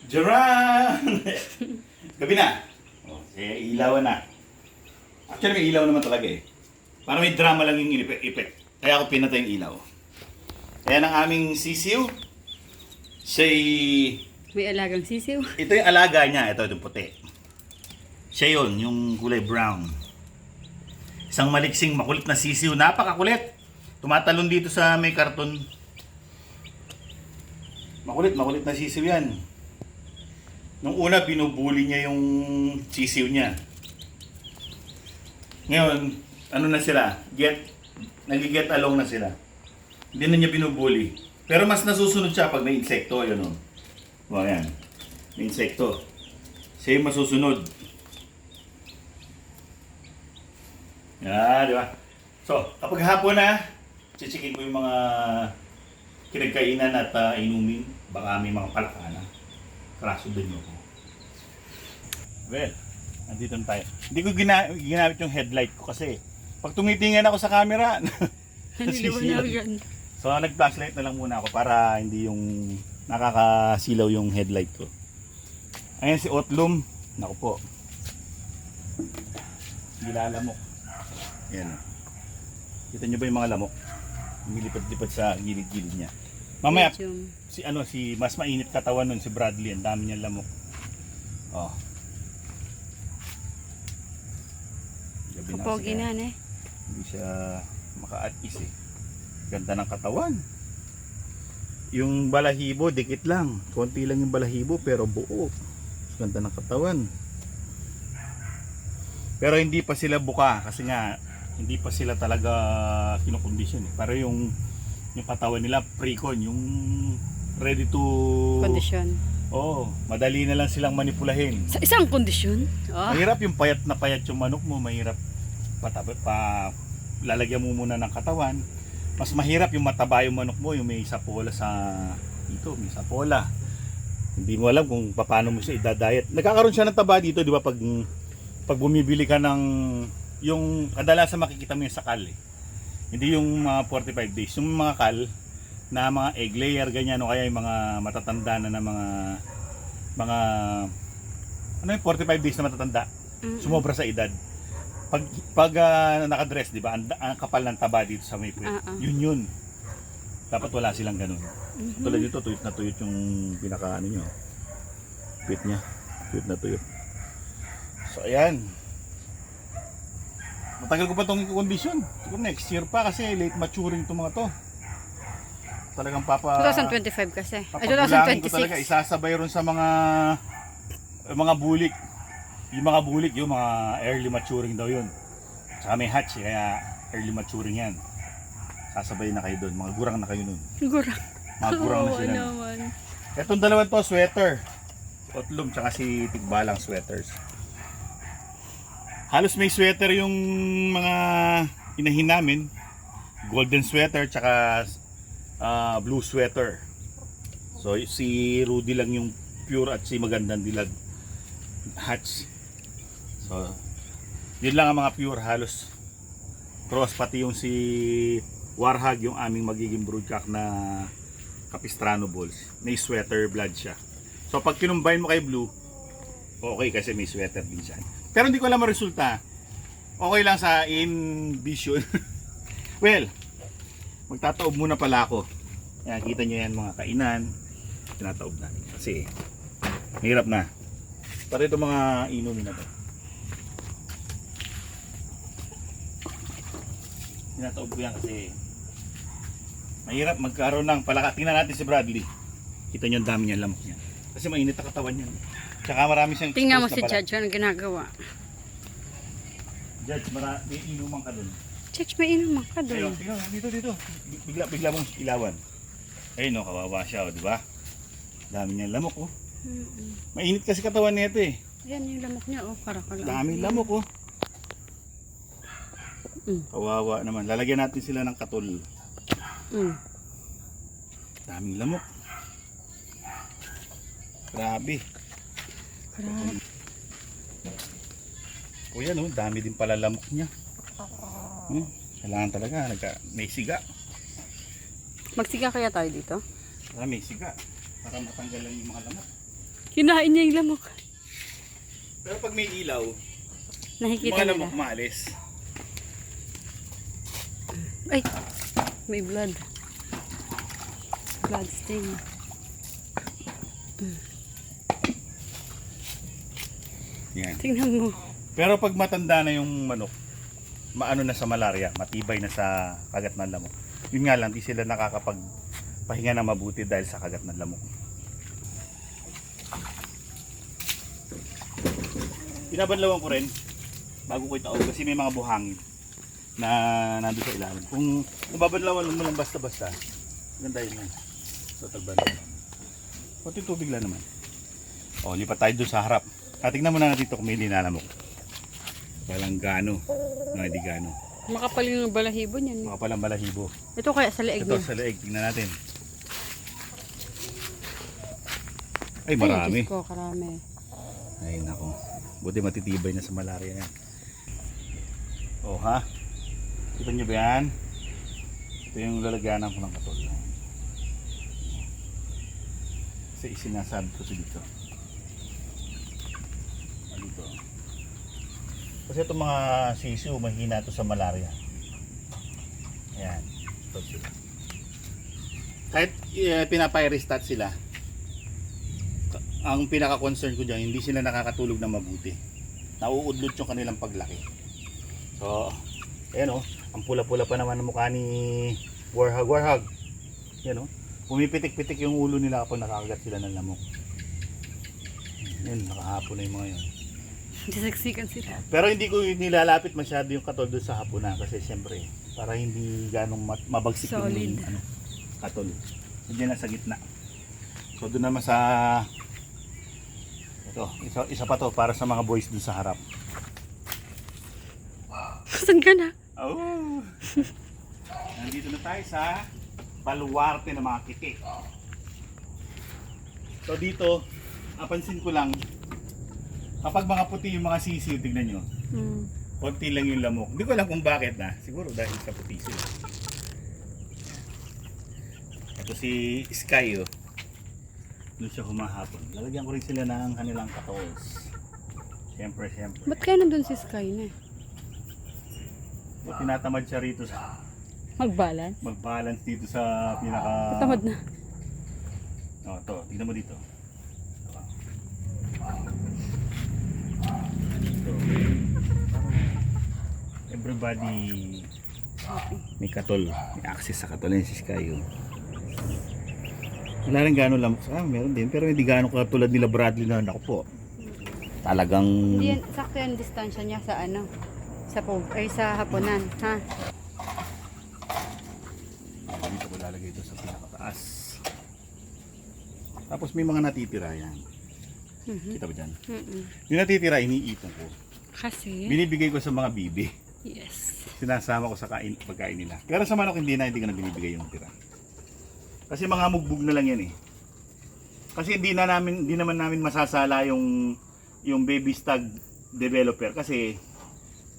Jaran! Gabi na. Oh, ilawan na. Actually, may ilaw naman talaga eh. Para may drama lang yung effect. Kaya ako pinatay yung ilaw. Kaya ng aming sisiw, siya'y... May alagang sisiw. Ito yung alaga niya. Ito yung puti. Siya yun, yung kulay brown. Isang maliksing, makulit na sisiw. Napakakulit. Tumatalon dito sa may karton. Makulit na sisiw yan. Nung una, binubuli niya yung sisiw niya. Ngayon, ano na sila? Nag-get along na sila. Hindi na niya binubuli. Pero mas nasusunod siya pag may insekto. Yun o. O, yan. May insekto. Siya yung masusunod. Yan, di ba? So, kapag hapon na, chichikin ko yung mga kinagkainan at inumin. Baka may mga palakana. Kraso din ako. Well, nandito na tayo. Hindi ko ginamit yung headlight ko kasi pag tumitingin ako sa camera, nasisilaw. So, nag-flashlight na lang muna ako para hindi yung nakakasilaw yung headlight ko. Ayan si Otlum. Naku po. Gilalamok. Ayan. Kita nyo ba yung mga lamok? Lumilipad-lipad sa gilid-gilid niya. Mamaya, si mas mainit katawan nun si Bradley, ang dami niya lamok. Oh. Gabi na Kapogi siya. na eh. Hindi siya maka-at-is eh. Ganda ng katawan. Yung balahibo, dikit lang. Konti lang yung balahibo pero buo. Ganda ng katawan. Pero hindi pa sila buka kasi nga hindi pa sila talaga kinokondisyon eh. Pero yung katawan nila pre-con, yung ready to Kondisyon. Oo, madali na lang silang manipulahin. Sa isang kondisyon? Oh. Mahirap yung payat na payat yung manok mo, mahirap lalagyan mo muna ng katawan. Mas mahirap yung mataba yung manok mo, yung may sapola dito, may sapola. Hindi mo alam kung paano mo siya idadayet. Nagkakaroon siya ng taba dito, di ba, pag bumibili ka ng yung kadalasan makikita mo yung sakal eh. Hindi yung mga 45 days, yung mga kal na mga egg layer ganyan o kaya yung mga matatanda na mga ano yung 45 days na matatanda, sumobra sa edad. Pag nakadress, di ba, ang kapal ng taba dito sa may puwet. Yun. Dapat wala silang ganun. Tulad dito, tuyot na tuyot yung pinaka ano nyo. Puwet niya. Tuyot na tuyot. So ayan. Matagal ko pa itong kondisyon. Siguro next year pa kasi late maturing itong mga to. Talagang 2025 kasi. Ay, papagulangin ko talaga. 2026. Isasabay ron sa mga bulik. Yung mga bulik, yung mga early maturing daw yun. Saka may hatch, kaya early maturing yan. Sasabay na kayo doon. Mga gurang na kayo nun. Gurang. Mga gurang na sila. Naman. Itong dalawang to, sweater. Otlum, tsaka si Tigbalang sweaters. Halos may sweater yung mga inahin namin. Golden sweater, tsaka blue sweater. So si Rudy lang yung pure at si Magandang Dilag hatch. So yun lang ang mga pure halos. Cross pati yung si Warhag, yung aming magiging broodcock na Capistrano Bulls. May sweater blood siya. So pag kinumbine mo kay Blue, okay kasi may sweater din siya. Pero hindi ko alam ang resulta. Okay lang sa in-vision. Well, magtataob muna pala ako. Yan, kita nyo yan mga kainan. Tinataob namin. Kasi, mahirap na. Para ito mga inumin na to. Tinataob ko yan kasi mahirap magkaroon ng palaka. Tingnan natin si Bradley. Kita nyo ang dami niya, lamok niya. Kasi mainit ang katawan niya. Tsaka marami siyang Tingnan mo exposed si na Judge, ano ginagawa. Judge, may inuman ka dun. Judge, may inuman ka Ayun, doon. tingnan, dito. Bigla mong ilawan. Ayun, no, kawawa siya, di ba? Dami niyang lamok, oh. Mainit kasi katawan nito eh. Yan yung lamok niya, oh. Para ka lang. Daming lamok, oh. Kawawa naman. Lalagyan natin sila ng katol. Daming lamok. Grabe. O yan, oh, dami din pala lamok niya. Kailangan talaga, may siga. Magsiga kaya tayo dito? Para may siga. Para matanggal lang yung mga lamok. Kinain niya yung lamok. Pero pag may ilaw, Nakikita mga nila. lamok maalis. Ay, may blood. Blood stain. Yan. Tingnan mo. Pero pag matanda na yung manok, maano na sa malaria, matibay na sa kagat ng lamok. Yun nga lang, di sila nakakapagpahinga na mabuti dahil sa kagat ng lamok. Binabanlawan ko rin bago ko itaog kasi may mga buhangin na nandun sa ilalim. Kung babanlawan mo lang basta-basta, ganda yun yan. So, tagbanlawan. Pati tubig lang naman. O, lipat tayo dun sa harap. Tingnan mo na dito kung may linalamok. Walang gano. No, hindi gano. Makapal yung balahibo niyan. Mga palang balahibo. Ito kaya sa leeg Ito niya. sa leeg. Tingnan natin. Ay, marami. Ay, Diyos ko, karami. Ay, nako. Buti matitibay na sa malaria yan. Oh, ha? Kita nyo ba yan? Ito yung lalagyanan ko ng katol. Kasi isinasabi ko sa dito. Dito. Kasi itong mga sisiu, mahina ito sa malaria. Ayan. Ito sila. Kahit pinapairestat sila, ang pinaka-concern ko dyan, hindi sila nakakatulog na mabuti. Nauudlot yung kanilang paglaki. So, ayan o, ang pula-pula pa naman ang mukha ni Warhag. Yan o, pumipitik-pitik yung ulo nila kapag nakakagat sila ng lamok. Yan, nakahapon na yung mga yun. Disaksikan sila. Pero hindi ko nilalapit masyado yung katol doon sa hapunan kasi siyempre, para hindi ganong mabagsik Solid. yung katol. Hindi na sa gitna. So doon naman sa ito, isa pa to para sa mga boys dun sa harap. Saan ka na? Oh. Nandito na tayo sa baluarte ng mga kitik. So dito, napansin ko lang kapag mga puti yung mga sisiw, tignan nyo, konti lang yung lamok. Hindi ko alam kung bakit na. Siguro dahil sa puti sila. Ito si Sky oh. Doon siya humahapon. Lalagyan ko rin sila ng kanilang katols. Siyempre. Ba't kaya nandun si Sky na? So, tinatamad siya rito sa Mag-balance? mag-balance dito sa pinaka... Tamad na. Oh, to, tignan mo dito. Ito. Everybody may katol, may access sa katol. Yan si Sky oh. Wala rin gano'ng lamok. Meron din. Pero hindi gano'ng katulad nila Bradley na ako po. Talagang... Hindi yan, sakto yung distansya niya sa ano? Sa hapunan, ha? Dito ko lalagay ito sa pinakataas. Tapos may mga natitira yan. Kita ba dyan? Yung natitira, iniipon ko. Kasi? Binibigay ko sa mga bibi. Yes. Sinasama ko sa pagkain nila. Pero sa manok hindi ko na binibigay yung tira. Kasi mga mugbog na lang yan eh. Kasi hindi naman namin masasala yung baby stag developer kasi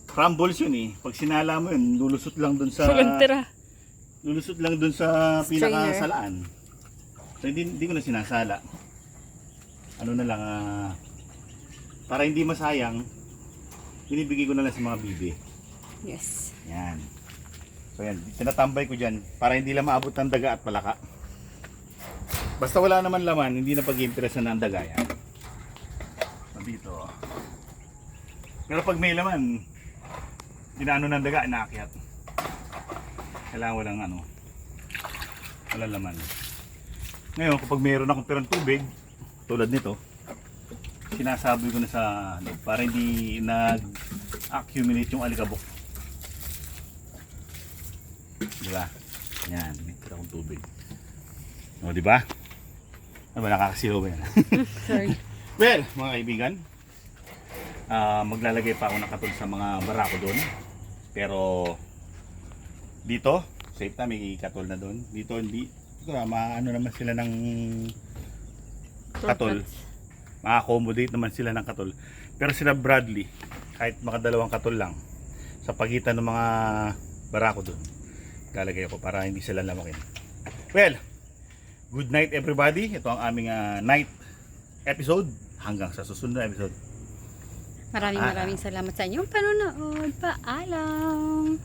crumbles yun eh. Pag sinala mo yun, lulusot lang dun sa Walang tira. lulusot lang dun sa pinakasalaan. So hindi ko na sinasala. Ano na lang para hindi masayang, binibigay ko na lang sa mga bibi. Yes. Yan. So yan, tinatambay ko dyan para hindi lang maabot ng daga at palaka. Basta wala naman laman, hindi na pag-iimpresan ng daga yan. So dito. Pero pag may laman, dinaano ng daga, inaakyat. Kailangan walang laman. Ngayon, kapag mayroon akong tirang tubig, tulad nito, sinasaboy ko na sa loob para hindi nag-accumulate yung alikabok. Diba? Yan, may tira akong tubig. O, diba? Ano ba, nakakasilaw ba yan? Sorry. Well, mga kaibigan, maglalagay pa ako ng katol sa mga barako doon. Pero, dito, safe na, may katol na doon. Dito, hindi, maano naman sila ng katol. Ma-accommodate naman sila ng katol. Pero sila Bradley, kahit makadalawang katol lang, sa pagitan ng mga barako doon, lalagay ako para hindi sila lamakin. Well, good night everybody. Ito ang aming night episode. Hanggang sa susunod na episode. Maraming salamat sa inyong panonood. Paalam!